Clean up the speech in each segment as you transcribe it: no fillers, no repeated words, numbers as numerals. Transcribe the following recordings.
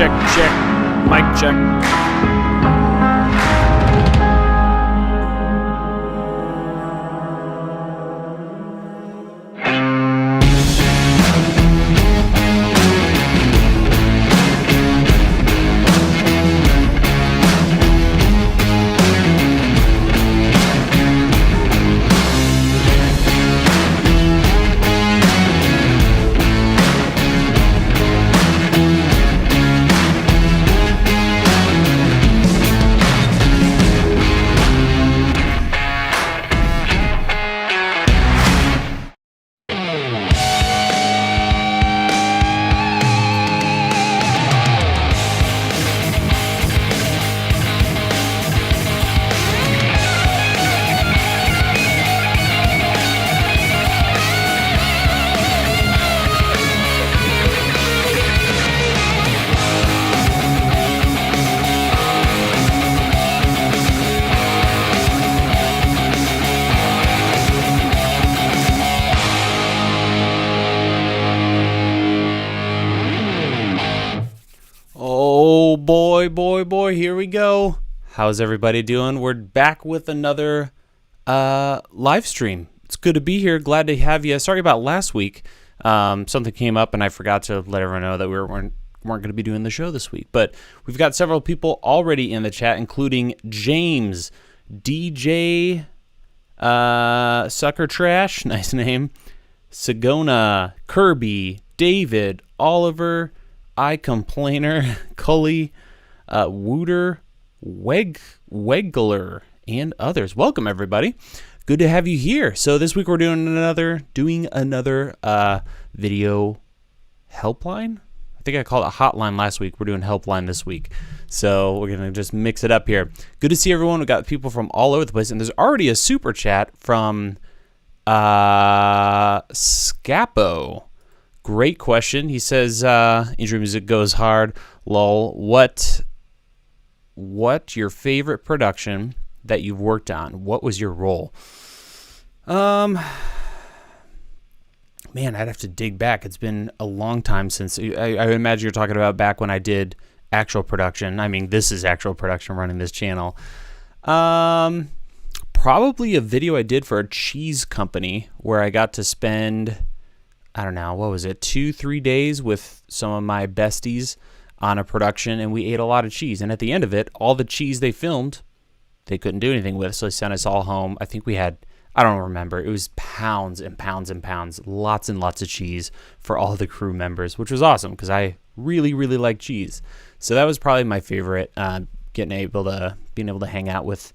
check, check. Mic check. Oh boy, here we go. How's everybody doing? We're back with another live stream. It's good to be here. Glad to have you. Sorry about last week. Something came up and I forgot to let everyone know that we weren't going to be doing the show this week. But we've got several people already in the chat, including James, DJ, Sucker Trash, nice name, Sagona, Kirby, David, Oliver, I Complainer, Cully, Wooter, Weggler, and others. Welcome, everybody. Good to have you here. So this week we're doing another video helpline. I think I called it a hotline last week. We're doing helpline this week. So we're going to just mix it up here. Good to see everyone. We've got people from all over the place. And there's already a super chat from Scapo. Great question. He says, intro music goes hard. Lol. What your favorite production that you've worked on? What was your role? Man, I'd have to dig back. It's been a long time since. I imagine you're talking about back when I did actual production. I mean, this is actual production running this channel. Probably a video I did for a cheese company where I got to spend, I don't know, what was it, 2-3 days with some of my besties on a production, and we ate a lot of cheese. And at the end of it, all the cheese they filmed, they couldn't do anything with, so they sent us all home. I think we had, I don't remember, it was pounds and pounds and pounds, lots and lots of cheese for all the crew members, which was awesome because I really, really like cheese. So that was probably my favorite, being able to hang out with,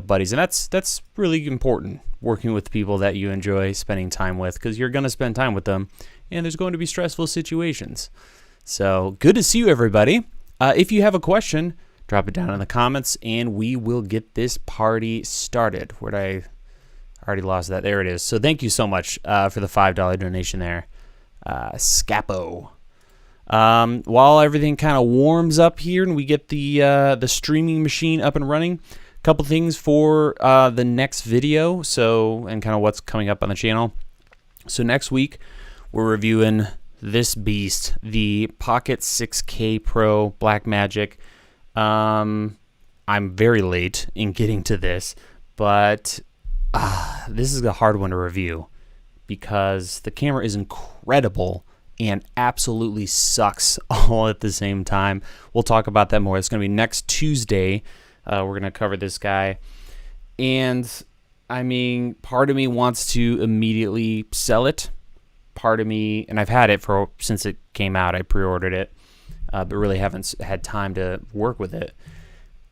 buddies. And that's really important, working with people that you enjoy spending time with, because you're going to spend time with them and there's going to be stressful situations. So good to see you, everybody. If you have a question, drop it down in the comments and we will get this party started. Where'd I already lost that? There it is. So thank you so much for the $5 donation there, Scapo. While everything kind of warms up here and we get the streaming machine up and running, a couple things for the next video, and kind of what's coming up on the channel. So next week we're reviewing this beast, the Pocket 6K Pro Blackmagic. I'm very late in getting to this, but this is a hard one to review because the camera is incredible and absolutely sucks all at the same time. We'll talk about that more. It's going to be next Tuesday. We're going to cover this guy. And, I mean, part of me wants to immediately sell it. Part of me, and I've had it since it came out. I pre-ordered it, but really haven't had time to work with it.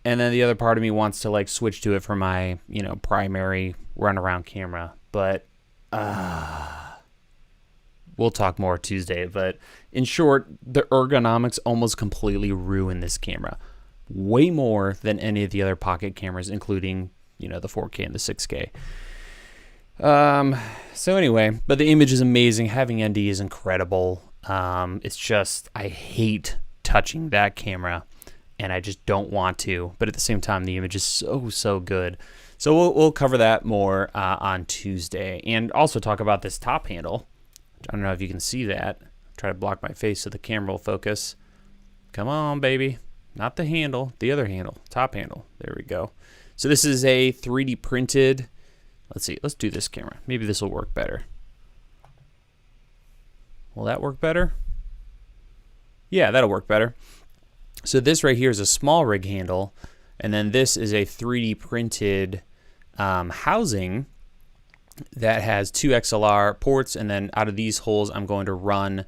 And then the other part of me wants to switch to it for my, primary runaround camera. But we'll talk more Tuesday. But in short, the ergonomics almost completely ruin this camera. Way more than any of the other Pocket cameras, including, the 4K and the 6K. So anyway, but the image is amazing. Having ND is incredible. It's just, I hate touching that camera and I just don't want to, but at the same time, the image is so good. So we'll cover that more, on Tuesday, and also talk about this top handle. I don't know if you can see that. Try to block my face so the camera will focus. Come on, baby. Not the handle, the other handle, top handle. There we go. So this is a 3D printed, let's see, let's do this camera. Maybe this will work better. Will that work better? Yeah, that'll work better. So this right here is a small rig handle, and then this is a 3D printed housing that has 2 XLR ports, and then out of these holes I'm going to run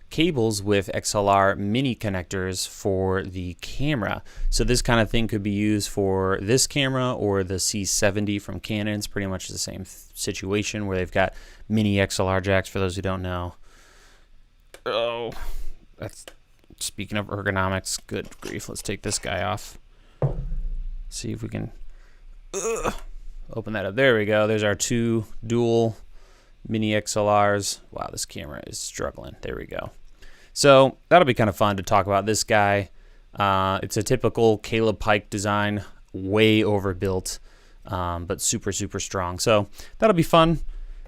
cables with XLR mini connectors for the camera. So this kind of thing could be used for this camera or the C70 from Canon. It's pretty much the same situation where they've got mini XLR jacks for those who don't know. Oh, that's speaking of ergonomics. Good grief. Let's take this guy off. See if we can open that up. There we go. There's our 2 dual mini XLRs. Wow, this camera is struggling. There we go. So that'll be kind of fun to talk about this guy. It's a typical Caleb Pike design, way overbuilt, but super, super strong. So that'll be fun.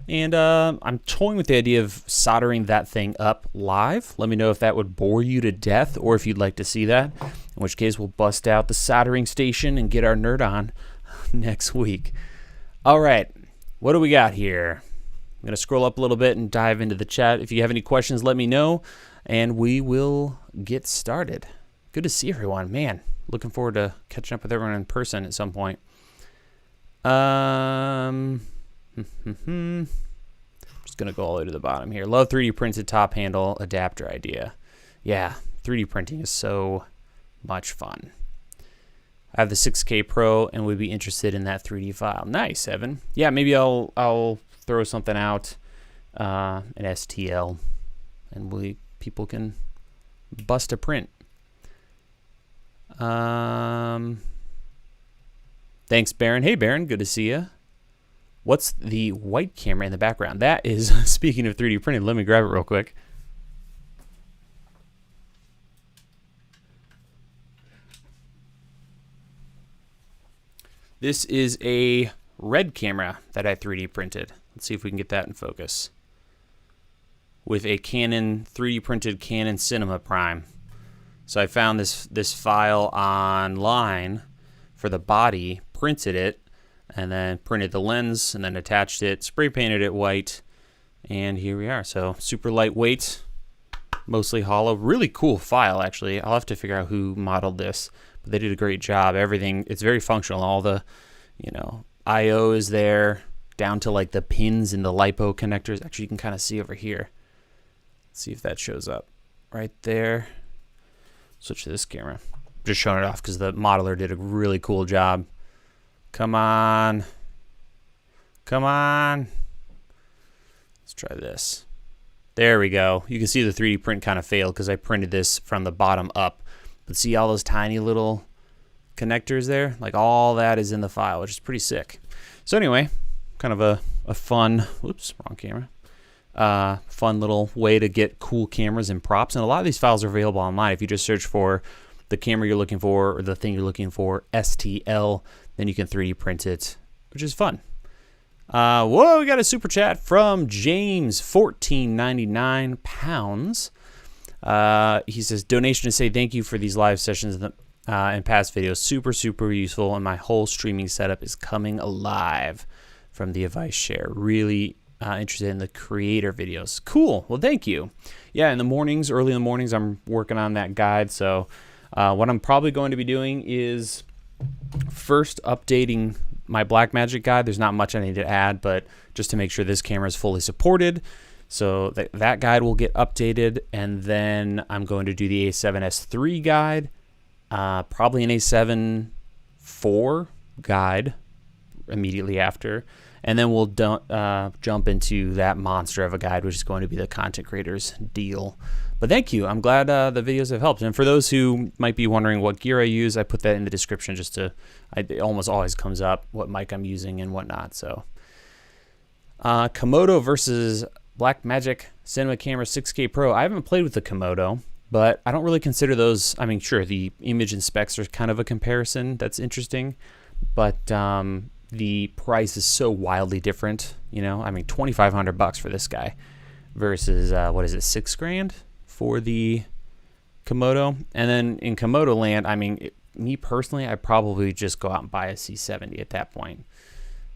And I'm toying with the idea of soldering that thing up live. Let me know if that would bore you to death or if you'd like to see that, in which case we'll bust out the soldering station and get our nerd on next week. All right, what do we got here? I'm going to scroll up a little bit and dive into the chat. If you have any questions, let me know, and we will get started. Good to see everyone. Man, looking forward to catching up with everyone in person at some point. Just going to go all the way to the bottom here. Love 3D printed top handle adapter idea. Yeah, 3D printing is so much fun. I have the 6K Pro and would be interested in that 3D file. Nice, Evan. Yeah, maybe I'll throw something out, an STL, and people can bust a print. Thanks, Baron. Hey, Baron, good to see you. What's the white camera in the background? That is, speaking of 3D printed, let me grab it real quick. This is a red camera that I 3D printed. Let's see if we can get that in focus. With a Canon 3D printed Canon Cinema Prime. So I found this file online for the body, printed it, and then printed the lens, and then attached it, spray painted it white, and here we are. So super lightweight, mostly hollow. Really cool file, actually. I'll have to figure out who modeled this, but they did a great job. Everything, it's very functional. All the, I/O is there, down to like the pins and the LiPo connectors. Actually, you can kind of see over here. Let's see if that shows up right there. Switch to this camera. Just showing it off because the modeler did a really cool job. Come on. Come on. Let's try this. There we go. You can see the 3D print kind of failed because I printed this from the bottom up. But see all those tiny little connectors there? Like all that is in the file, which is pretty sick. So anyway, kind of a fun, whoops, wrong camera. Fun little way to get cool cameras and props. And a lot of these files are available online. If you just search for the camera you're looking for or the thing you're looking for, STL, then you can 3D print it, which is fun. Whoa, we got a super chat from James, 14.99 pounds. He says, donation to say thank you for these live sessions and past videos. Super, super useful, and my whole streaming setup is coming alive from the advice share. Really interested in the creator videos. Cool. Well, thank you. Yeah, in the mornings, early in the mornings, I'm working on that guide. So what I'm probably going to be doing is first updating my Blackmagic guide. There's not much I need to add, but just to make sure this camera is fully supported. So that guide will get updated, and then I'm going to do the A7S III guide, probably an A7 IV guide immediately after, and then we'll jump into that monster of a guide, which is going to be the content creators deal. But thank you. I'm glad the videos have helped. And for those who might be wondering what gear I use, I put that in the description it almost always comes up what mic I'm using and whatnot. So Komodo versus Blackmagic Cinema Camera 6K Pro. I haven't played with the Komodo, but I don't really consider those. I mean, sure, the image and specs are kind of a comparison. That's interesting, but the price is so wildly different. I mean, $2,500 for this guy versus what is it, $6,000 for the Komodo. And then in Komodo land, I mean, me personally, I probably just go out and buy a C70 at that point.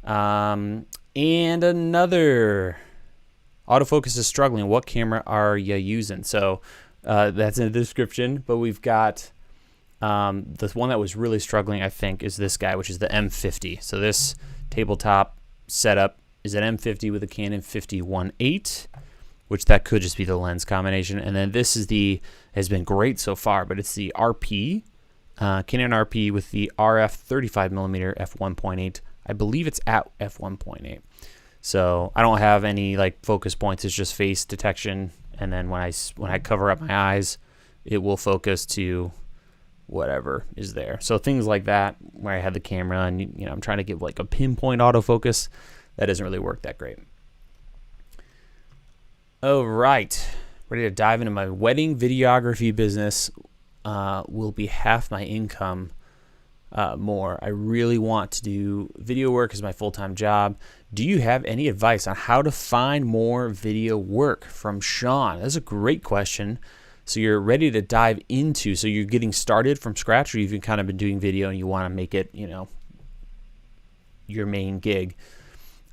And another, autofocus is struggling. What camera are you using? So that's in the description, but we've got the one that was really struggling, I think, is this guy, which is the M50. So this tabletop setup is an M50 with a Canon 50-1.8, which that could just be the lens combination. And then this is has been great so far, but it's the RP, Canon RP with the RF 35mm f1.8. I believe it's at f1.8. So I don't have any like focus points. It's just face detection. And then when I cover up my eyes, it will focus to whatever is there. So things like that, where I had the camera and, you know, I'm trying to give like a pinpoint autofocus, that doesn't really work that great. All right, ready to dive into my wedding videography business. Will be half my income more. I really want to do video work as my full-time job. Do you have any advice on how to find more video work? From Sean. That's a great question. So you're ready to dive into, so you're getting started from scratch, or you've kind of been doing video and you want to make it, you know, your main gig.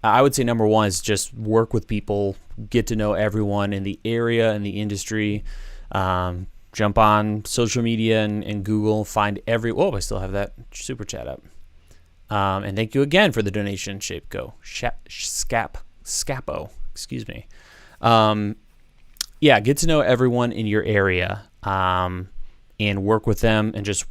I would say number one is just work with people, get to know everyone in the area and the industry. Jump on social media and Google, find I still have that super chat up. And thank you again for the donation, Shapeco. Scapo, excuse me. Yeah, get to know everyone in your area and work with them, and just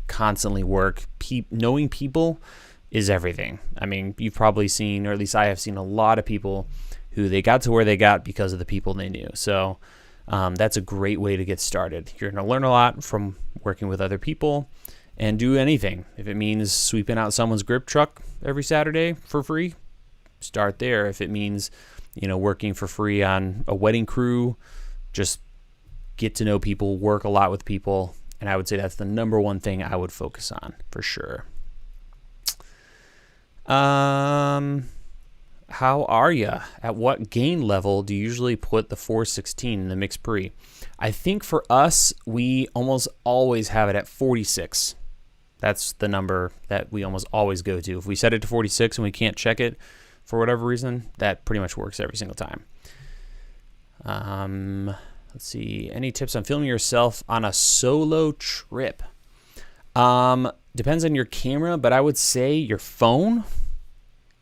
constantly work. Knowing people is everything. I mean, you've probably seen, or at least I have seen, a lot of people who they got to where they got because of the people they knew. So that's a great way to get started. You're going to learn a lot from working with other people, and do anything. If it means sweeping out someone's grip truck every Saturday for free, start there. If it means, you know, working for free on a wedding crew, just get to know people, work a lot with people. And I would say that's the number one thing I would focus on for sure. How are you? At what gain level do you usually put the 416 in the mix pre? I think for us, we almost always have it at 46. That's the number that we almost always go to. If we set it to 46 and we can't check it for whatever reason, that pretty much works every single time. Let's see. Any tips on filming yourself on a solo trip? Depends on your camera, but I would say your phone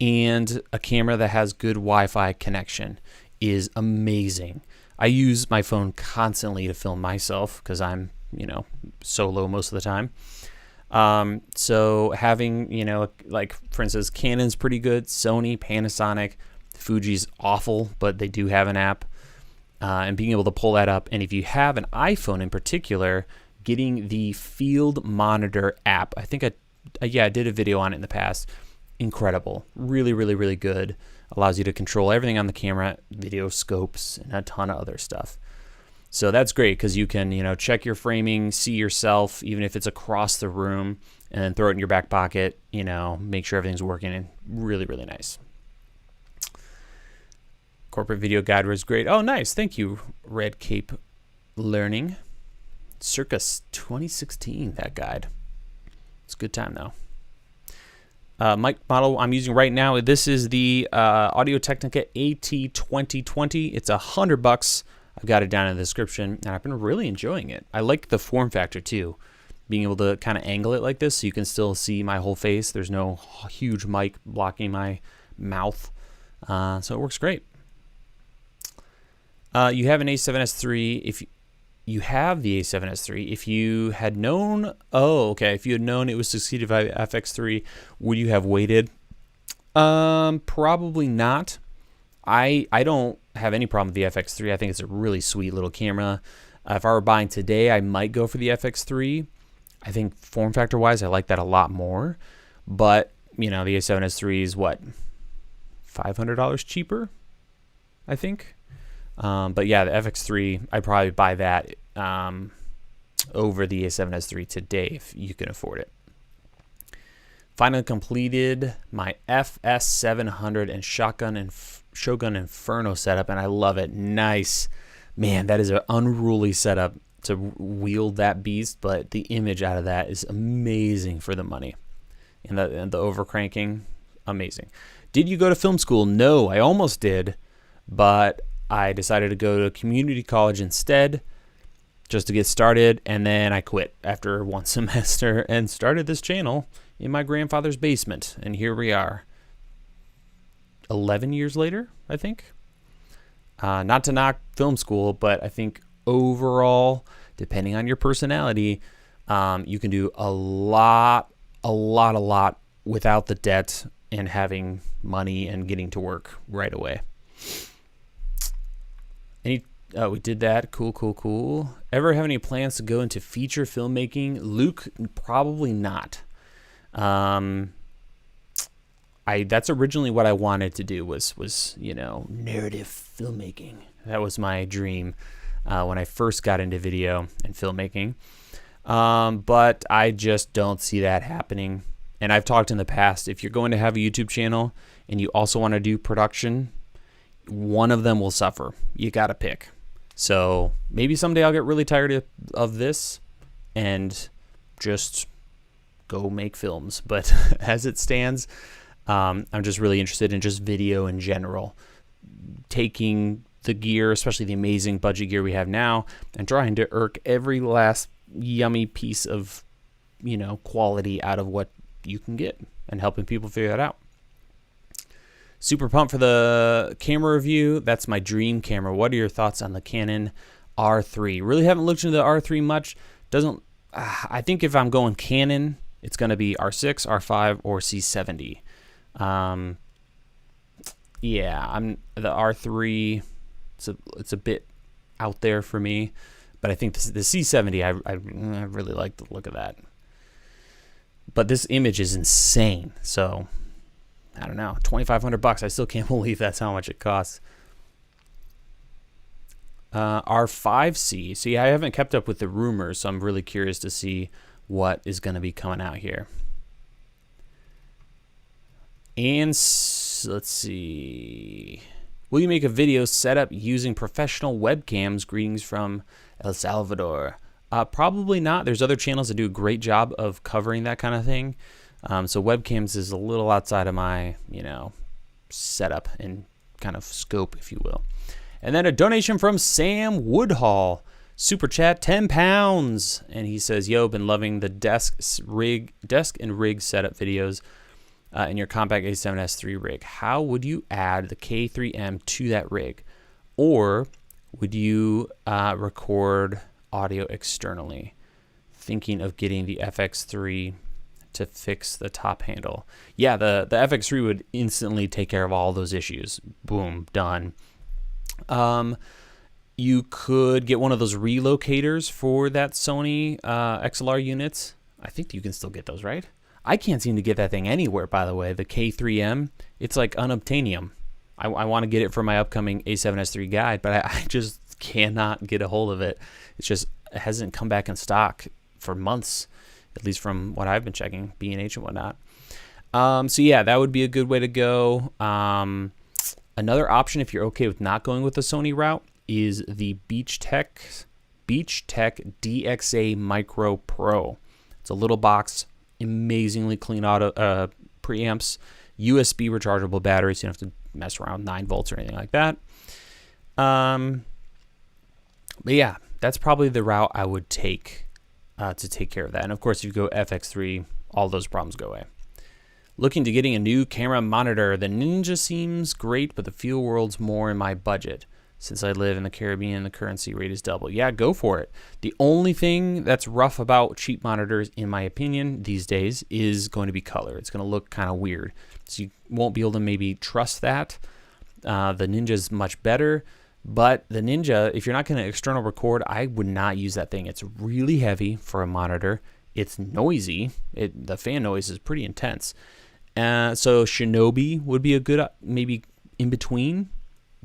and a camera that has good Wi-Fi connection is amazing. I use my phone constantly to film myself because I'm, you know, solo most of the time. So having, you know, like for instance, Canon's pretty good, Sony, Panasonic, Fuji's awful, but they do have an app, and being able to pull that up. And if you have an iPhone in particular, getting the Field Monitor app, I think I did a video on it in the past. Incredible. Really, really, really good. Allows you to control everything on the camera, video scopes, and a ton of other stuff. So that's great because you can, you know, check your framing, see yourself, even if it's across the room, and then throw it in your back pocket, you know, make sure everything's working, and really, really nice. Corporate video guide was great. Oh, nice. Thank you, Red Cape Learning. Circa 2016, that guide. It's a good time, though. Mic model I'm using right now, this is the Audio-Technica AT2020. It's $100. I've got it down in the description, and I've been really enjoying it. I like the form factor too, being able to kind of angle it like this so you can still see my whole face. There's no huge mic blocking my mouth, so it works great. You have an A7S III. If you have the A7S III, if you had known, if you had known it was succeeded by FX3, would you have waited? Probably not. I don't have any problem with the FX3. I think it's a really sweet little camera. If I were buying today, I might go for the FX3. I think form factor wise, I like that a lot more. But, you know, the A7S III is what, $500 cheaper, I think. But yeah, the FX3, I'd probably buy that over the A7S III today if you can afford it. Finally completed my FS700 and Shogun Inferno setup, and I love it. Nice. Man, that is an unruly setup wield that beast, but the image out of that is amazing for the money. And the overcranking, amazing. Did you go to film school? No, I almost did, but I decided to go to community college instead just to get started, and then I quit after one semester and started this channel in my grandfather's basement, and here we are 11 years later, I think. Not to knock film school, but I think overall, depending on your personality, you can do a lot without the debt and having money and getting to work right away. We did that. Cool. Ever have any plans to go into feature filmmaking? Luke, probably not. That's originally what I wanted to do was narrative filmmaking. That was my dream when I first got into video and filmmaking. But I just don't see that happening. And I've talked in the past, if you're going to have a YouTube channel and you also want to do production, one of them will suffer. You got to pick. So maybe someday I'll get really tired of this and just go make films. But as it stands, I'm just really interested in just video in general. Taking the gear, especially the amazing budget gear we have now, and trying to irk every last yummy piece of, quality out of what you can get and helping people figure that out. Super pumped for the camera review. That's my dream camera. What are your thoughts on the Canon R3? Really haven't looked into the R3 much. I think if I'm going Canon, it's going to be R6, R5, or C70. The R3. It's a bit out there for me, but I think the C70. I really like the look of that. But this image is insane. So I don't know, $2,500. I still can't believe that's how much it costs. R5C. See, I haven't kept up with the rumors, so I'm really curious to see what is going to be coming out here. And let's see. Will you make a video setup using professional webcams? Greetings from El Salvador. Probably not. There's other channels that do a great job of covering that kind of thing. So webcams is a little outside of my, setup and kind of scope, if you will. And then a donation from Sam Woodhall. Super chat, 10 pounds. And he says, yo, been loving the desk and rig setup videos in your compact A7S III rig. How would you add the K3M to that rig? Or would you record audio externally? Thinking of getting the FX3 to fix the top handle. Yeah, the FX3 would instantly take care of all those issues. Boom, done. You could get one of those relocators for that Sony XLR units. I think you can still get those, right? I can't seem to get that thing anywhere, by the way. The K3M, it's like unobtainium. I want to get it for my upcoming A7S III guide, but I just cannot get a hold of it. It hasn't come back in stock for months, at least from what I've been checking, B&H and whatnot. So yeah, that would be a good way to go. Another option, if you're okay with not going with the Sony route, is the Beach-Tech DXA Micro Pro. It's a little box, amazingly clean auto preamps, USB rechargeable batteries, so you don't have to mess around with 9 volts or anything like that. But yeah, that's probably the route I would take to take care of that. And of course, if you go FX3, all those problems go away. Looking to getting a new camera monitor. The Ninja seems great, but the Feel World's more in my budget. Since I live in the Caribbean, the currency rate is double. Yeah, go for it. The only thing that's rough about cheap monitors, in my opinion, these days is going to be color. It's going to look kind of weird. So you won't be able to maybe trust that. The Ninja's much better. But the Ninja, if you're not going to external record, I would not use that thing. It's really heavy for a monitor. It's noisy. The fan noise is pretty intense. So Shinobi would be a good maybe in between.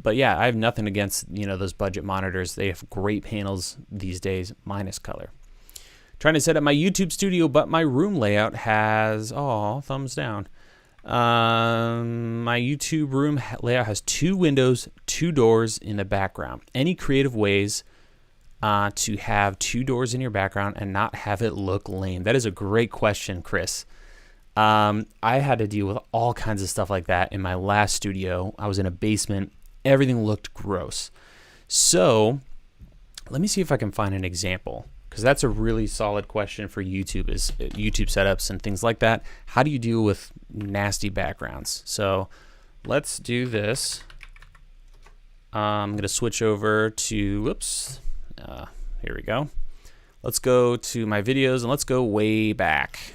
But yeah, I have nothing against those budget monitors. They have great panels these days, minus color. Trying to set up my YouTube studio, but my room layout has thumbs down. My YouTube room layout has 2 windows, 2 doors in the background. Any creative ways to have 2 doors in your background and not have it look lame? That is a great question, Chris. I had to deal with all kinds of stuff like that in my last studio. I was in a basement. Everything looked gross. So let me see if I can find an example, because that's a really solid question for YouTube, is YouTube setups and things like that. How do you deal with nasty backgrounds? So let's do this. I'm going to switch over to, whoops, here we go. Let's go to my videos and let's go way back.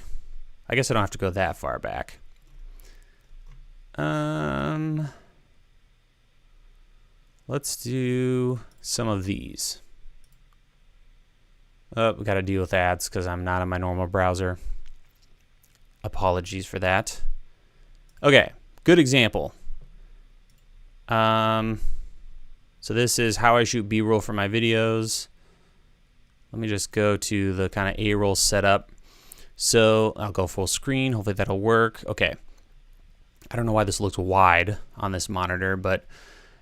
I guess I don't have to go that far back. Let's do some of these. Oh, we got to deal with ads because I'm not on my normal browser. Apologies for that. Okay, good example. So this is how I shoot B-roll for my videos. Let me just go to the kind of A-roll setup. So I'll go full screen. Hopefully that'll work. Okay. I don't know why this looks wide on this monitor, but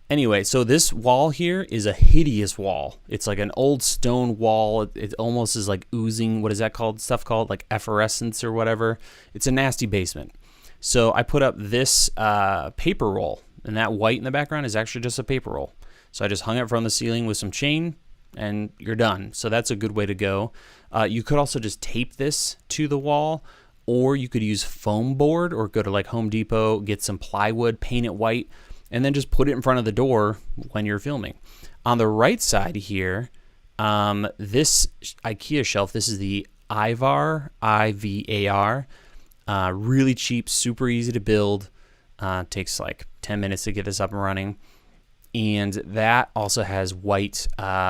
anyway, so this wall here is a hideous wall. It's like an old stone wall. It almost is like oozing. What is that called? Stuff called like effervescence or whatever. It's a nasty basement. So I put up this paper roll, and that white in the background is actually just a paper roll. So I just hung it from the ceiling with some chain, and you're done. So that's a good way to go. You could also just tape this to the wall, or you could use foam board, or go to like Home Depot, get some plywood, paint it white, and then just put it in front of the door when you're filming. On the right side here, this IKEA shelf, this is the Ivar, I-V-A-R, really cheap, super easy to build. Takes like 10 minutes to get this up and running. And that also has white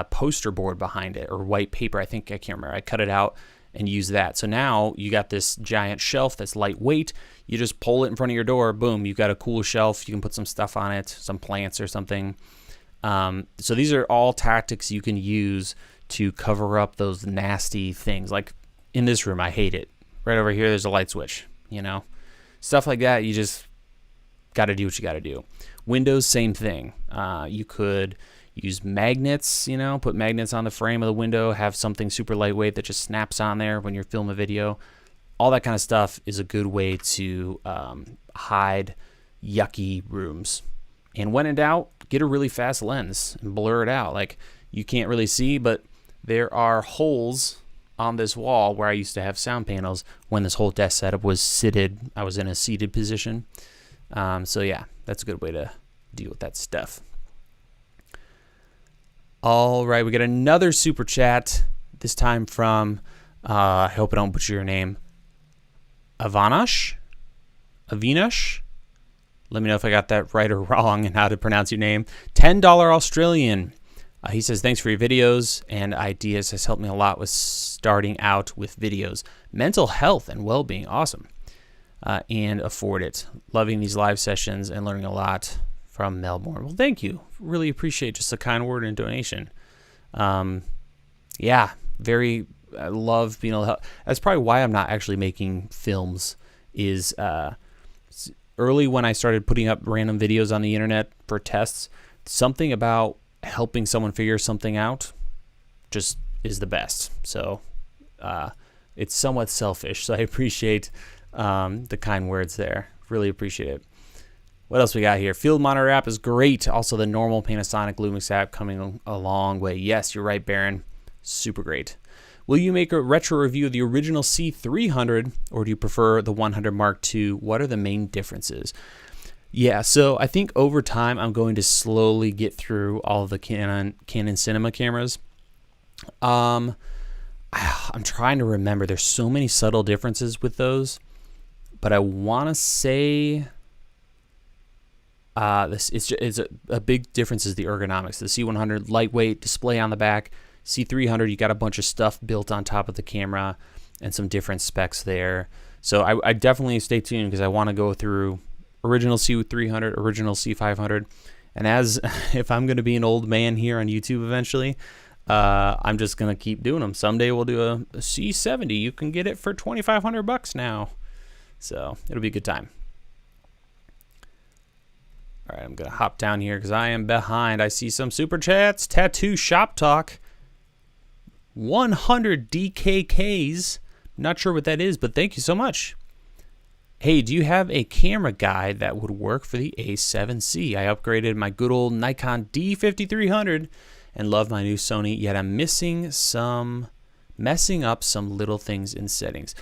poster board behind it, or white paper. I can't remember. I cut it out and use that. So now you got this giant shelf that's lightweight. You just pull it in front of your door. Boom, you've got a cool shelf. You can put some stuff on it, some plants or something. So these are all tactics you can use to cover up those nasty things. Like in this room, I hate it. Right over here, there's a light switch, you know? Stuff like that, you just got to do what you got to do. Windows, same thing. You could use magnets, you know, put magnets on the frame of the window, have something super lightweight that just snaps on there when you're filming a video. All that kind of stuff is a good way to hide yucky rooms. And when in doubt, get a really fast lens and blur it out. Like, you can't really see, but there are holes on this wall where I used to have sound panels when this whole desk setup was seated. I was in a seated position. So yeah, that's a good way to deal with that stuff. All right, we got another super chat, this time from, I hope I don't butcher your name, Avinash? Let me know if I got that right or wrong and how to pronounce your name. $10 Australian. He says, thanks for your videos and ideas. Has helped me a lot with starting out with videos. Mental health and well-being. Awesome. And afford it. Loving these live sessions and learning a lot from Melbourne. Well, thank you. Really appreciate just a kind word and donation. Yeah, I love being able to help. That's probably why I'm not actually making films, is early when I started putting up random videos on the internet for tests, something about helping someone figure something out just is the best. So it's somewhat selfish. So I appreciate the kind words there. Really appreciate it. What else we got here? Field Monitor app is great. Also, the normal Panasonic Lumix app coming a long way. Yes, you're right, Baron. Super great. Will you make a retro review of the original C300, or do you prefer the 100 Mark II? What are the main differences? Yeah, so I think over time I'm going to slowly get through all of the Canon cinema cameras. I'm trying to remember. There's so many subtle differences with those, but I want to say it's a big difference is the ergonomics. The C100, lightweight display on the back. C300, you got a bunch of stuff built on top of the camera and some different specs there. So I definitely stay tuned, because I want to go through original C300, original C500, and if I'm going to be an old man here on YouTube eventually, I'm just going to keep doing them. Someday we'll do a C70. You can get it for $2,500 now. So it'll be a good time. All right, I'm going to hop down here because I am behind. I see some super chats. Tattoo Shop Talk. 100 DKKs. Not sure what that is, but thank you so much. Hey, do you have a camera guide that would work for the A7C? I upgraded my good old Nikon D5300 and love my new Sony, yet I'm messing up some little things in settings.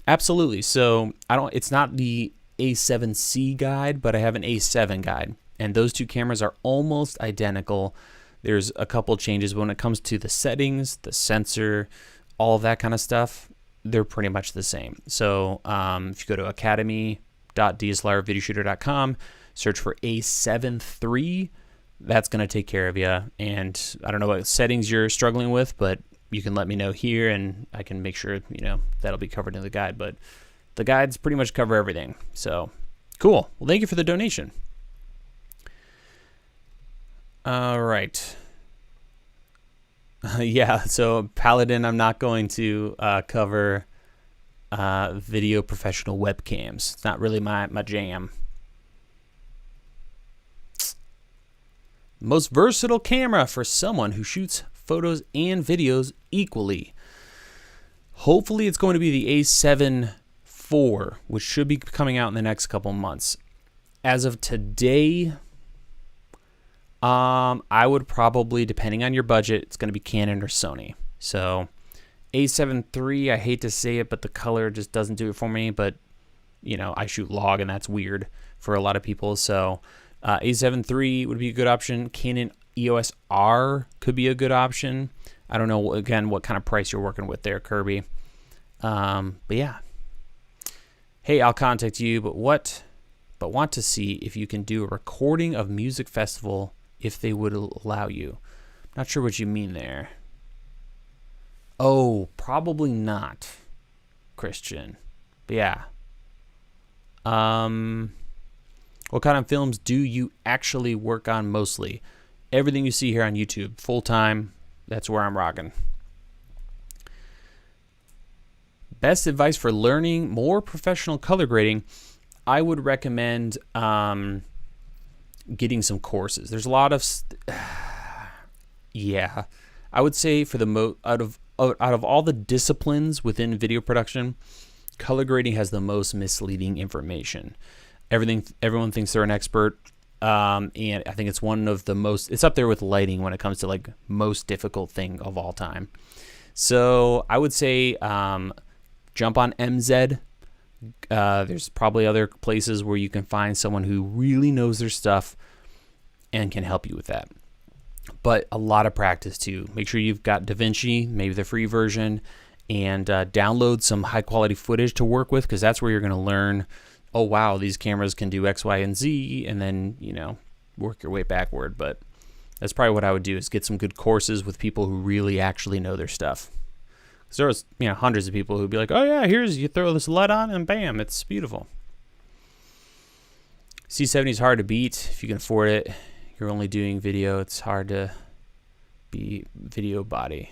Absolutely. So it's not the A7C guide, but I have an A7 guide, and those two cameras are almost identical. There's a couple changes when it comes to the settings, the sensor, all of that kind of stuff. They're pretty much the same. So if you go to academy.dslrvideoshooter.com, search for A7 III, that's going to take care of you. And I don't know what settings you're struggling with, but you can let me know here, and I can make sure, that'll be covered in the guide. But the guides pretty much cover everything. So cool. Well, thank you for the donation. All right. Yeah, so Paladin, I'm not going to cover video professional webcams. It's not really my jam. Most versatile camera for someone who shoots photos and videos equally. Hopefully it's going to be the A7 IV, which should be coming out in the next couple months. As of today, I would probably, depending on your budget, it's going to be Canon or Sony. So A7 III, I hate to say it, but the color just doesn't do it for me. But, I shoot log, and that's weird for a lot of people. So A7 III would be a good option. Canon EOS R could be a good option. I don't know, again, what kind of price you're working with there, Kirby. But yeah. Hey, I'll contact you, but want to see if you can do a recording of music festival if they would allow you. Not sure what you mean there. Oh, probably not, Christian. But yeah. What kind of films do you actually work on mostly? Everything you see here on YouTube, full time. That's where I'm rocking. Best advice for learning more professional color grading. I would recommend getting some courses. There's a lot of yeah. I would say for the out of all the disciplines within video production, color grading has the most misleading information. Everyone thinks they're an expert, and I think it's one of the most. It's up there with lighting when it comes to like most difficult thing of all time. So I would say jump on MZ. There's probably other places where you can find someone who really knows their stuff and can help you with that. But a lot of practice too. Make sure you've got DaVinci, maybe the free version, and download some high quality footage to work with, because that's where you're going to learn, oh wow, these cameras can do X, Y, and Z, and then work your way backward. But that's probably what I would do, is get some good courses with people who really actually know their stuff. Because there was hundreds of people who'd be like, oh yeah, you throw this LUT on and bam, it's beautiful. C70 is hard to beat if you can afford it. You're only doing video, it's hard to be video body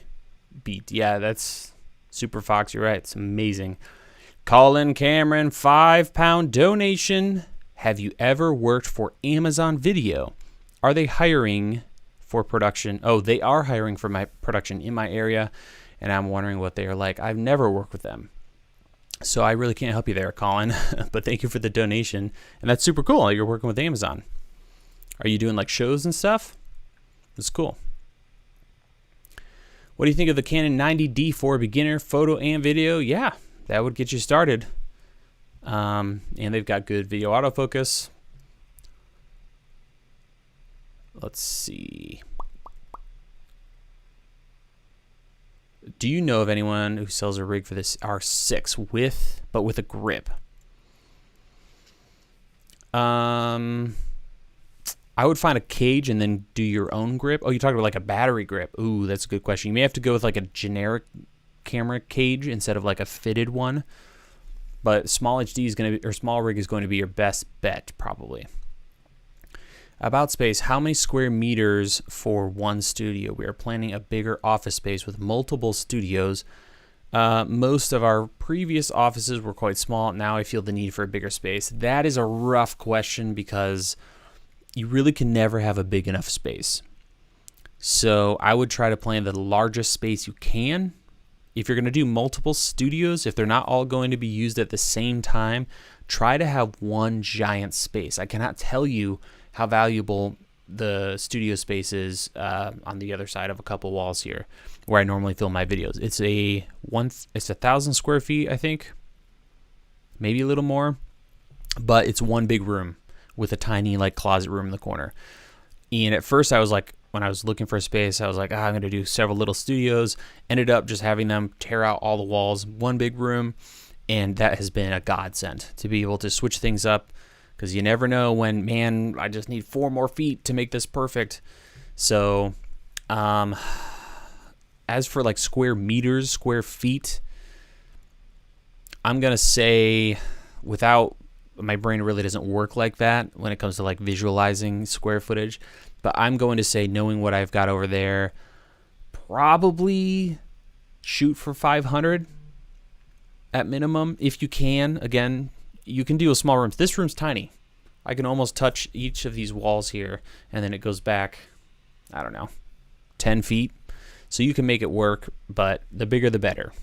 beat. Yeah, that's Super Fox, you're right, it's amazing. Colin Cameron, £5 donation. Have you ever worked for Amazon Video? Are they hiring for production? Oh, they are hiring for my production in my area, and I'm wondering what they are like. I've never worked with them, so I really can't help you there, Colin. But thank you for the donation, and that's super cool. You're working with Amazon. Are you doing like shows and stuff? That's cool. What do you think of the Canon 90D for beginner photo and video? Yeah, that would get you started. And they've got good video autofocus. Let's see. Do you know of anyone who sells a rig for this R6 with a grip? I would find a cage and then do your own grip. Oh, you're talking about like a battery grip. Ooh, that's a good question. You may have to go with like a generic camera cage instead of like a fitted one. But small HD is going to be, or small rig is going to be your best bet probably. About space, how many square meters for one studio? We are planning a bigger office space with multiple studios. Most of our previous offices were quite small. Now I feel the need for a bigger space. That is a rough question because you really can never have a big enough space. So I would try to plan the largest space you can. If you're going to do multiple studios, if they're not all going to be used at the same time, try to have one giant space. I cannot tell you how valuable the studio space is on the other side of a couple walls here where I normally film my videos. It's 1,000 square feet, I think, maybe a little more, but it's one big room with a tiny like closet room in the corner. And at first I was like, when I was looking for a space, I was like, I'm going to do several little studios. Ended up just having them tear out all the walls, one big room. And that has been a godsend to be able to switch things up, because you never know when, man, I just need 4 more feet to make this perfect. So as for like square meters, square feet, I'm going to say, without, my brain really doesn't work like that when it comes to like visualizing square footage. But I'm going to say, knowing what I've got over there, probably shoot for 500 at minimum if you can. Again, you can do a small room. This room's tiny. I can almost touch each of these walls here, and then it goes back, I don't know, 10 feet. So you can make it work, but the bigger the better.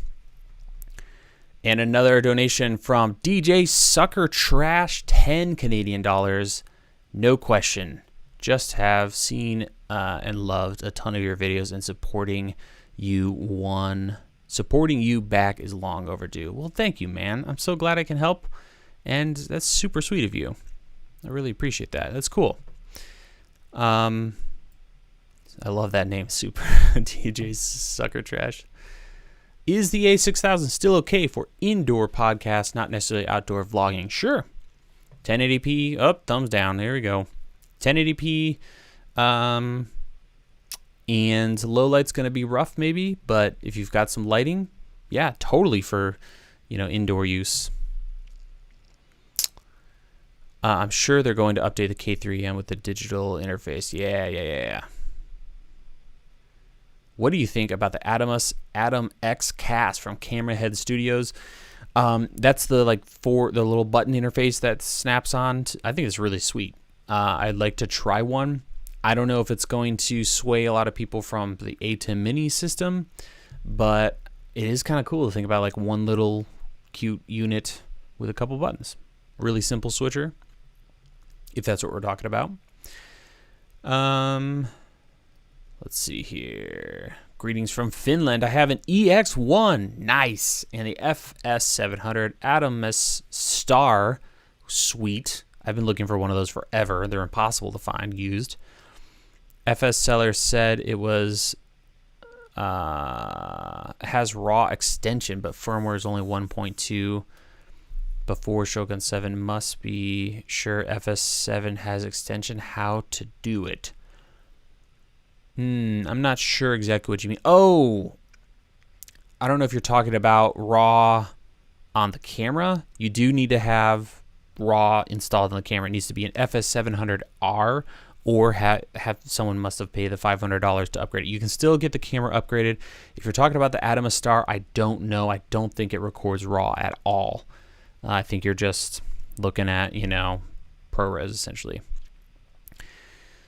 And another donation from DJ Sucker Trash, 10 Canadian dollars. No question. Just have seen and loved a ton of your videos, and supporting you back is long overdue. Well, thank you, man. I'm so glad I can help, and that's super sweet of you. I really appreciate that. That's cool. I love that name, Super DJ Sucker Trash. Is the A6000 still okay for indoor podcasts, not necessarily outdoor vlogging? Sure. 1080p, up, thumbs down. There we go. 1080p, and low light's going to be rough maybe, but if you've got some lighting, yeah, totally for, indoor use. I'm sure they're going to update the K3M with the digital interface. Yeah. What do you think about the Atem X Cast from Camera Head Studios? That's the the little button interface that snaps on. I think it's really sweet. I'd like to try one. I don't know if it's going to sway a lot of people from the Atem Mini system, but it is kind of cool to think about like one little cute unit with a couple buttons. Really simple switcher, if that's what we're talking about. Let's see here. Greetings from Finland. I have an EX1. Nice. And the FS700 Atem Star. Sweet. I've been looking for one of those forever. They're impossible to find used. FS seller said it was has raw extension, but firmware is only 1.2 before Shogun 7. Must be sure FS7 has extension. How to do it? I'm not sure exactly what you mean. Oh, I don't know if you're talking about raw on the camera. You do need to have raw installed on the camera. It needs to be an FS700R, or someone must have paid the $500 to upgrade it. You can still get the camera upgraded. If you're talking about the Atem Star, I don't know. I don't think it records raw at all. I think you're just looking at, ProRes essentially.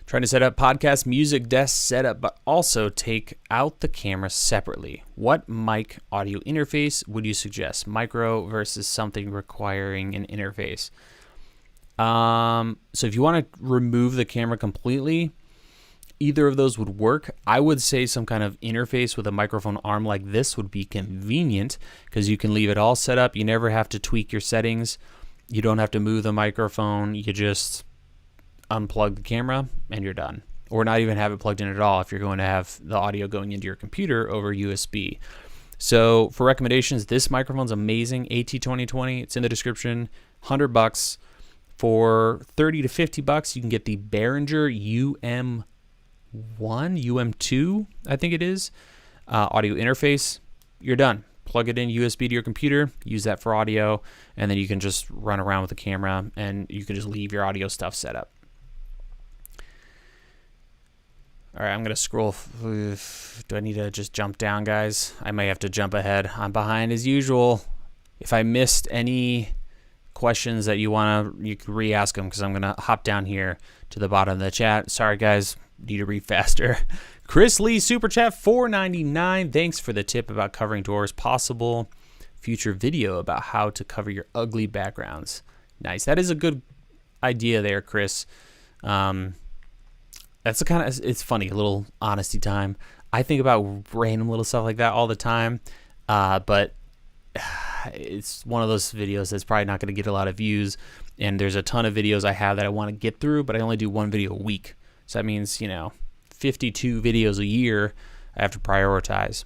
Trying to set up podcast music desk setup, but also take out the camera separately. What mic audio interface would you suggest? Micro versus something requiring an interface. So if you want to remove the camera completely, either of those would work. I would say some kind of interface with a microphone arm like this would be convenient, because you can leave it all set up. You never have to tweak your settings. You don't have to move the microphone. You just unplug the camera and you're done, or not even have it plugged in at all if you're going to have the audio going into your computer over USB. So for recommendations, this microphone's amazing. AT2020, it's in the description. $100. For $30 to $50, you can get the Behringer UM2, I think it is, audio interface. You're done. Plug it in USB to your computer, use that for audio, and then you can just run around with the camera, and you can just leave your audio stuff set up. All right, I'm going to scroll. Do I need to just jump down, guys? I may have to jump ahead. I'm behind as usual. If I missed any questions that you can re-ask them, because I'm going to hop down here to the bottom of the chat. Sorry, guys. need to read faster. Chris Lee, Super Chat, $4.99. Thanks for the tip about covering doors. Possible future video about how to cover your ugly backgrounds. Nice. That is a good idea there, Chris. That's the kind of, it's funny, a little honesty time. I think about random little stuff like that all the time, but it's one of those videos that's probably not going to get a lot of views, and there's a ton of videos I have that I want to get through, but I only do one video a week. So that means, 52 videos a year I have to prioritize.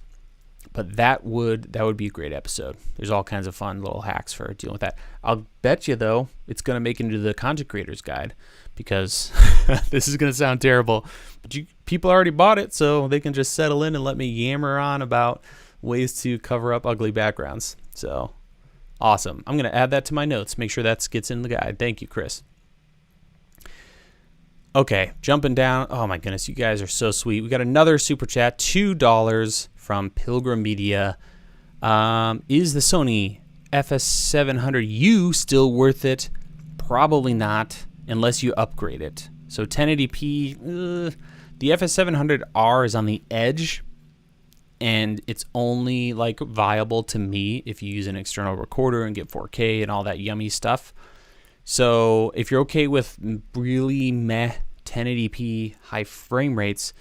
But that would be a great episode. There's all kinds of fun little hacks for dealing with that. I'll bet you, though, it's going to make it into the Content Creators Guide, because this is going to sound terrible, but people already bought it, so they can just settle in and let me yammer on about ways to cover up ugly backgrounds. So awesome. I'm going to add that to my notes. Make sure that gets in the guide. Thank you, Chris. Okay, jumping down. Oh my goodness, you guys are so sweet. We got another super chat, $2 from Pilgrim Media. Is the Sony FS700U still worth it? Probably not, unless you upgrade it. So 1080p, the FS700R is on the edge, and it's only like viable to me if you use an external recorder and get 4K and all that yummy stuff. So if you're okay with really meh 1080p high frame rates,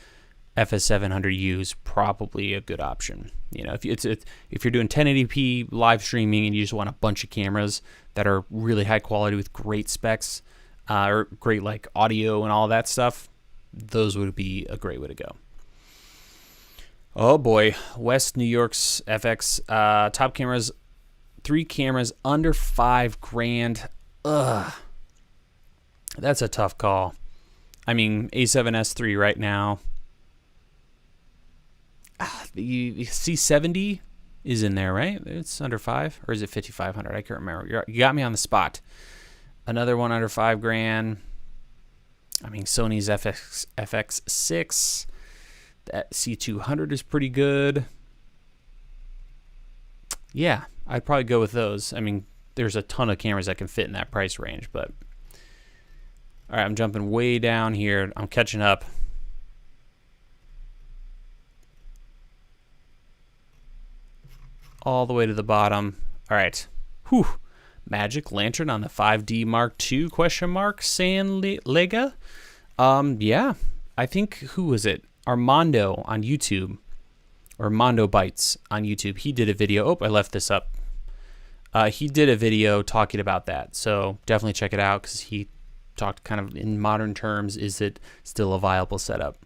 FS700U is probably a good option. If you're doing 1080p live streaming and you just want a bunch of cameras that are really high quality with great specs, or great like audio and all that stuff, those would be a great way to go. Oh boy, West New York's FX top cameras, 3 cameras under $5,000. Ugh, that's a tough call. I mean, A7S III right now. The C70 is in there, right? It's under 5, or is it 5,500? I can't remember. You got me on the spot. Another one under $5,000. I mean, Sony's FX6. That C200 is pretty good. Yeah, I'd probably go with those. I mean, there's a ton of cameras that can fit in that price range, but all right, I'm jumping way down here. I'm catching up. All the way to the bottom. All right. Whew. Magic Lantern on the 5D Mark II, question mark, San Lega. Yeah, I think, who was it? Armando on YouTube, or Mondo Bites on YouTube. He did a video. Oh, I left this up. He did a video talking about that. So definitely check it out, because he talked kind of in modern terms, is it still a viable setup?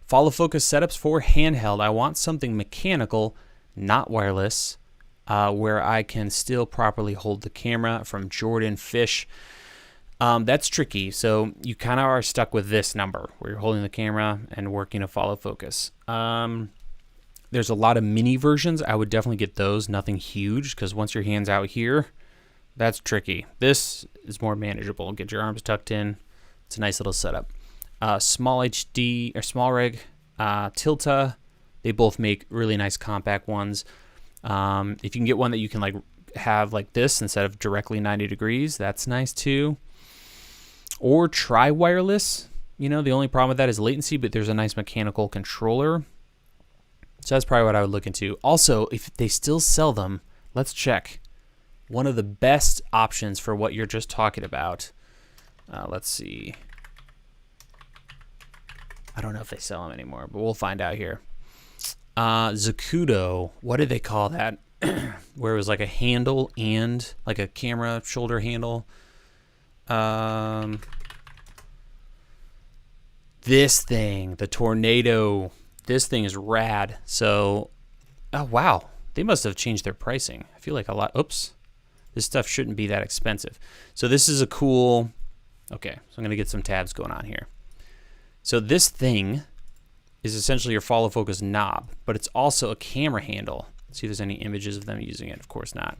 Follow focus setups for handheld. I want something mechanical, not wireless, where I can still properly hold the camera, from Jordan Fish. That's tricky. So you kind of are stuck with this number where you're holding the camera and working a follow focus. There's a lot of mini versions. I would definitely get those. Nothing huge, because once your hand's out here, that's tricky. This is more manageable. Get your arms tucked in. It's a nice little setup. Small HD or Small Rig, Tilta. They both make really nice compact ones. If you can get one that you can like have like this instead of directly 90 degrees, that's nice too. Or try wireless. The only problem with that is latency, but there's a nice mechanical controller. So that's probably what I would look into. Also, if they still sell them, let's check. One of the best options for what you're just talking about. Let's see. I don't know if they sell them anymore, but we'll find out here. Zacuto, what did they call that? Where it was like a handle and like a camera shoulder handle. This thing, the Tornado, this thing is rad. So, oh wow, they must have changed their pricing. I feel like a lot. Oops, this stuff shouldn't be that expensive. So this is a cool. Okay, so I'm gonna get some tabs going on here. So this thing is essentially your follow focus knob, but it's also a camera handle. Let's see if there's any images of them using it. Of course not.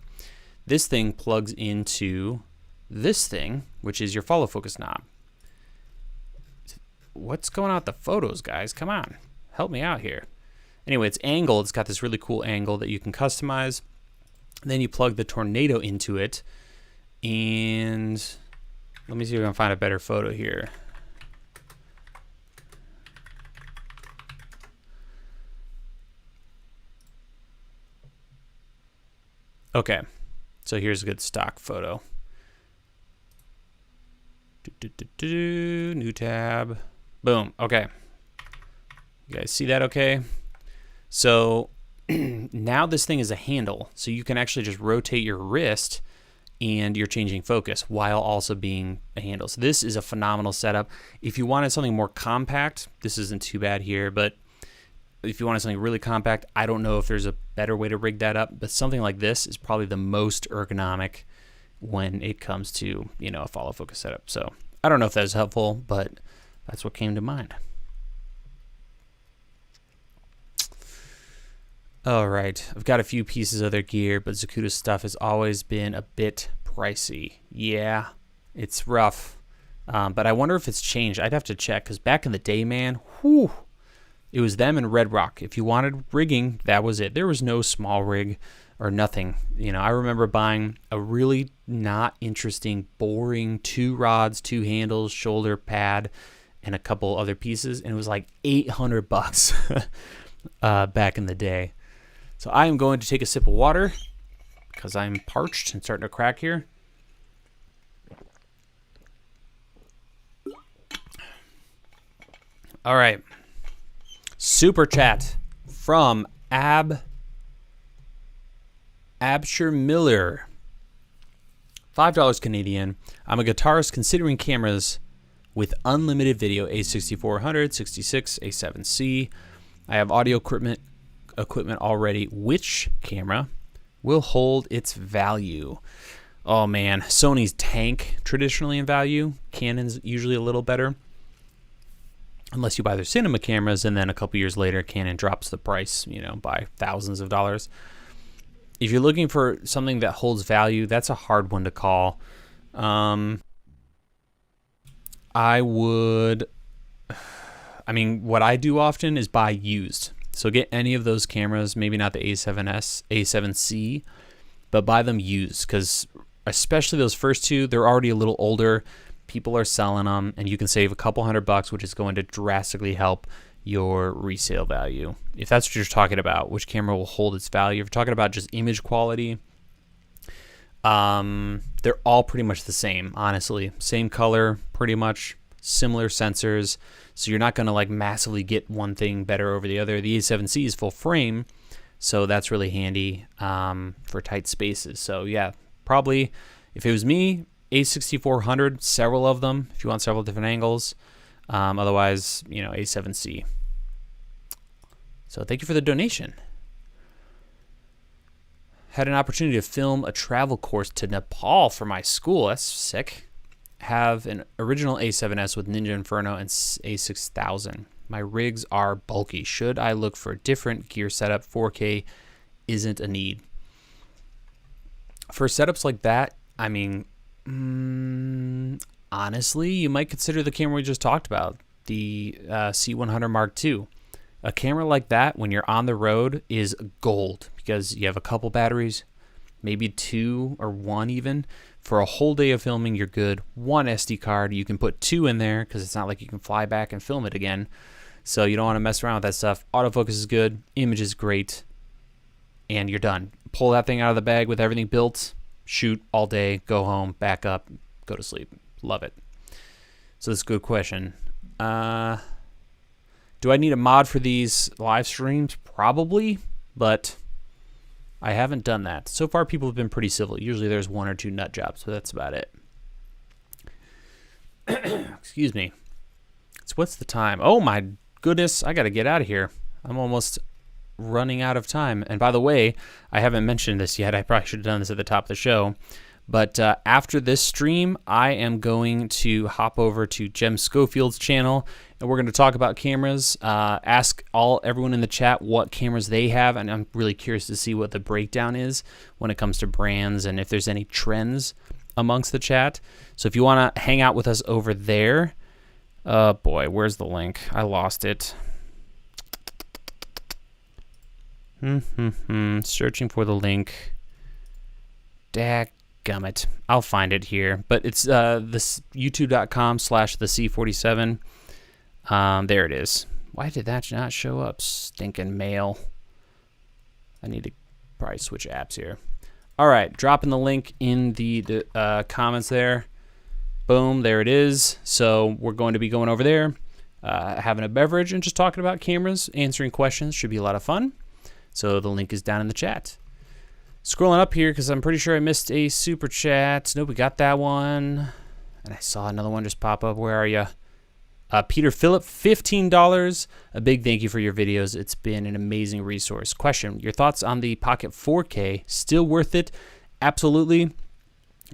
This thing plugs into this thing, which is your follow focus knob. What's going on with the photos, guys? Come on, help me out here. Anyway, it's angled. It's got this really cool angle that you can customize. Then you plug the Tornado into it, and let me see if I can find a better photo here. Okay, so here's a good stock photo. New tab. Boom. Okay. You guys see that okay? So now this thing is a handle, so you can actually just rotate your wrist and you're changing focus while also being a handle. So this is a phenomenal setup. If you wanted something more compact, this isn't too bad here, but if you wanted something really compact, I don't know if there's a better way to rig that up, but something like this is probably the most ergonomic when it comes to, you know, a follow focus setup. So I don't know if that's helpful, but that's what came to mind. All right, I've got a few pieces of their gear, but Zacuda's stuff has always been a bit pricey. Yeah, it's rough, but I wonder if it's changed. I'd have to check, because back in the day, man, whew, it was them and Red Rock. If you wanted rigging, that was it. There was no small rig or nothing. You know, I remember buying a really not interesting, boring 2 rods, 2 handles, shoulder pad, and a couple other pieces, and it was like $800 back in the day. So I am going to take a sip of water because I'm parched and starting to crack here. All right. Super chat from Abshire Miller. $5 Canadian. I'm a guitarist considering cameras with unlimited video, A6400, 66, A7C. I have audio equipment already. Which camera will hold its value? Oh man, Sony's tank traditionally in value. Canon's usually a little better, unless you buy their cinema cameras, and then a couple years later Canon drops the price, you know, by thousands of dollars. If you're looking for something that holds value, that's a hard one to call. I mean, what I do often is buy used. So get any of those cameras, maybe not the A7S, A7C, but buy them used, because especially those first two, they're already a little older. People are selling them, and you can save a couple $100, which is going to drastically help your resale value. If that's what you're talking about, which camera will hold its value. If you're talking about just image quality, they're all pretty much the same, honestly. Same color, pretty much, similar sensors. So you're not going to like massively get one thing better over the other. The A7C is full frame, so that's really handy for tight spaces. So yeah, probably if it was me, A6400, several of them if you want several different angles. Otherwise, you know, A7C. So thank you for the donation. Had an opportunity to film a travel course to Nepal for my school. That's sick. Have an original A7S with Ninja Inferno and A6000. My rigs are bulky. Should I look for a different gear setup? 4K isn't a need. For setups like that, I mean, honestly, you might consider the camera we just talked about, the C100 Mark II. A camera like that, when you're on the road, is gold, because you have a couple batteries, maybe 2 or 1 even. For a whole day of filming, you're good. 1 SD card, you can put 2 in there, because it's not like you can fly back and film it again. So you don't want to mess around with that stuff. Autofocus is good, image is great, and you're done. Pull that thing out of the bag with everything built, shoot all day, go home, back up, go to sleep. Love it. So that's a good question. Do I need a mod for these live streams? Probably, but I haven't done that. So far, people have been pretty civil. Usually there's 1 or 2 nut jobs, but that's about it. Excuse me. So what's the time? Oh my goodness, I got to get out of here. I'm almost running out of time. And by the way, I haven't mentioned this yet. I probably should have done this at the top of the show. But after this stream, I am going to hop over to Jem Schofield's channel, and we're going to talk about cameras. Ask everyone in the chat what cameras they have, and I'm really curious to see what the breakdown is when it comes to brands and if there's any trends amongst the chat. So if you want to hang out with us over there, oh boy, where's the link? I lost it. Searching for the link. Gummit. I'll find it here, but it's this youtube.com/thec47. There it is. Why did that not show up? Stinking mail. I need to probably switch apps here. All right, dropping the link in the comments there. Boom, there it is. So we're going to be going over there, having a beverage and just talking about cameras, answering questions. Should be a lot of fun. So the link is down in the chat. Scrolling up here because I'm pretty sure I missed a super chat. Nope, we got that one. And I saw another one just pop up. Where are you? Peter Phillip, $15. A big thank you for your videos. It's been an amazing resource. Question, your thoughts on the Pocket 4K? Still worth it? Absolutely.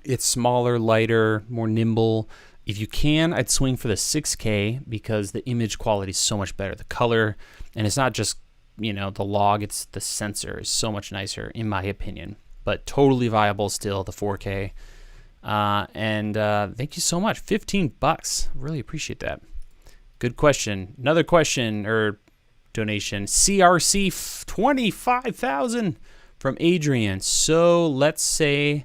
It's smaller, lighter, more nimble. If you can, I'd swing for the 6K because the image quality is so much better. The color, and it's not just, you know, the log, it's the sensor is so much nicer in my opinion. But totally viable still, the 4K. Thank you so much. $15. Really appreciate that. Good question. Another question or donation. CRC 25,000 from Adrian. So let's say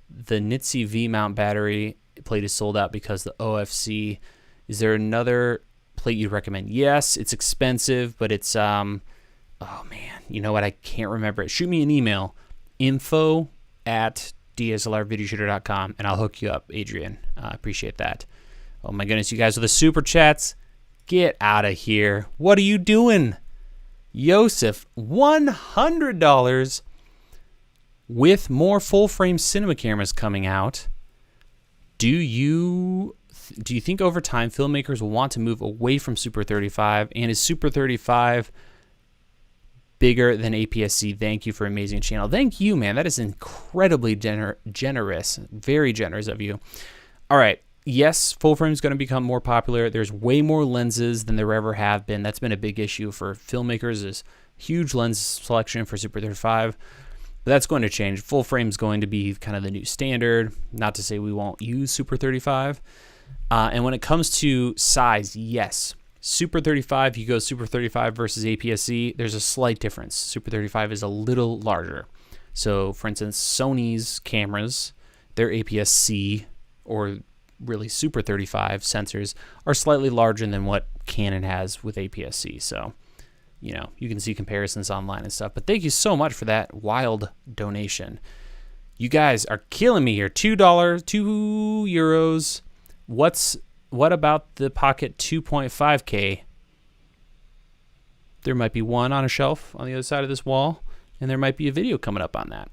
the Nitsi V-mount battery plate is sold out because the OFC. Is there another plate you'd recommend? Yes, it's expensive, but it's oh man, you know what? I can't remember it. Shoot me an email, info@dslrvideoshooter.com, and I'll hook you up, Adrian. I appreciate that. Oh my goodness, you guys with the super chats. Get out of here. What are you doing? Yosef, $100 with more full-frame cinema cameras coming out. Do you think over time filmmakers will want to move away from Super 35? And is Super 35 bigger than APS-C? Thank you for an amazing channel. Thank you, man. That is incredibly generous. Very generous of you. All right. Yes, full frame is going to become more popular. There's way more lenses than there ever have been. That's been a big issue for filmmakers, is huge lens selection for Super 35. But that's going to change. Full frame is going to be kind of the new standard. Not to say we won't use Super 35. And when it comes to size, yes. Super 35, you go Super 35 versus APS-C, there's a slight difference. Super 35 is a little larger. So, for instance, Sony's cameras, their APS-C or really Super 35 sensors are slightly larger than what Canon has with APS-C. So, you know, you can see comparisons online and stuff. But thank you so much for that wild donation. You guys are killing me here. €2. What about the Pocket 2.5K? There might be one on a shelf on the other side of this wall, and there might be a video coming up on that.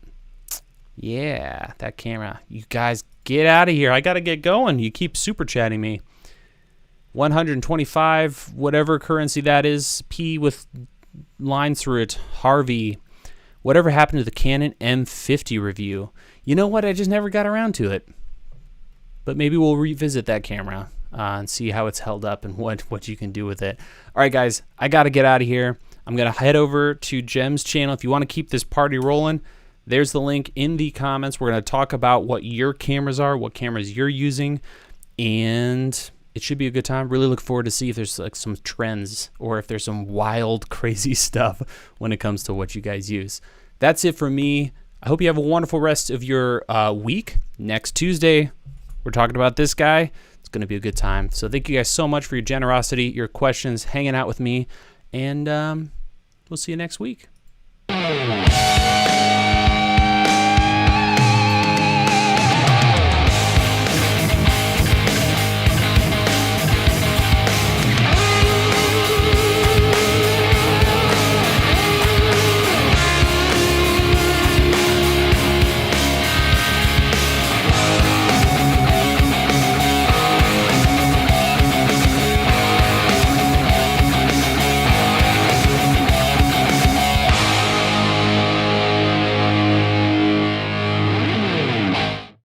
Yeah, that camera. You guys get out of here. I got to get going. You keep super chatting me. 125, whatever currency that is, P with lines through it. Harvey, whatever happened to the Canon M50 review? You know what? I just never got around to it. But maybe we'll revisit that camera and see how it's held up and what you can do with it. All right, guys, I got to get out of here. I'm going to head over to Jem's channel. If you want to keep this party rolling, there's the link in the comments. We're going to talk about what your cameras are, what cameras you're using, and it should be a good time. Really look forward to see if there's like some trends or if there's some wild, crazy stuff when it comes to what you guys use. That's it for me. I hope you have a wonderful rest of your week. Next Tuesday, we're talking about this guy. It's going to be a good time. So thank you guys so much for your generosity, your questions, hanging out with me, and we'll see you next week.